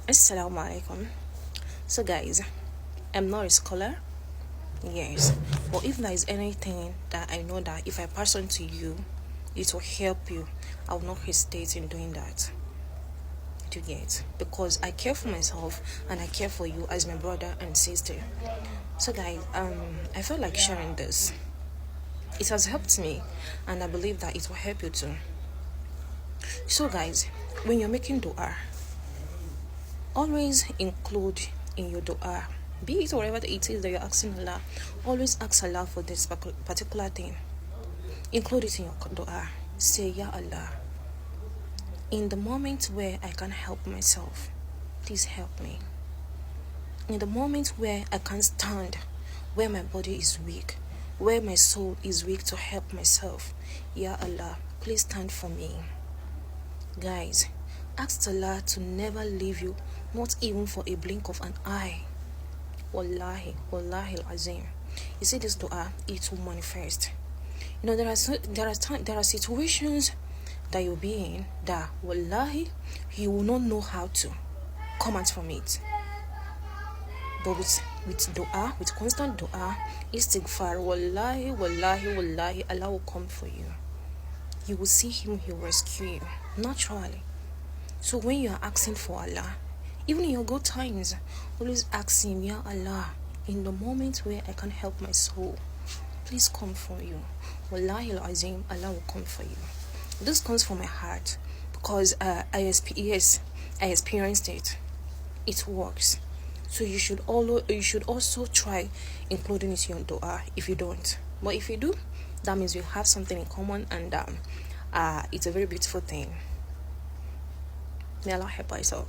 Assalamu alaikum. So guys, I'm not a scholar, yes, but if there is anything that I know that if I pass on to you, it will help you, I will not hesitate in doing that. Do you get? Because I care for myself and I care for you as my brother and sister. So guys, I felt like sharing this. It has helped me and I believe that it will help you too. So guys, when you're making dua, always include in your dua, be it whatever it is that you're asking Allah, always ask Allah for this particular thing. Include it in your dua. Say, Ya Allah, in the moment where I can't help myself, please help me. In the moment where I can't stand, where my body is weak, where my soul is weak to help myself, Ya Allah, please stand for me. Guys, ask Allah to never leave you, not even for a blink of an eye. Wallahi al-azim. You see this dua, it will manifest. You know, there are situations that you'll be in that wallahi you will not know how to come out from it. But with dua, with constant dua, istighfar, wallahi, Allah will come for you. You will see him, he will rescue you naturally. So when you are asking for Allah, even in your good times, always ask him, Ya Allah, in the moment where I can't help my soul, please come for you. Wallahi al-azim, Allah will come for you. This comes from my heart because I experienced it. It works. So you should also try including it in your dua if you don't. But if you do, that means we have something in common and it's a very beautiful thing. May Allah help us all.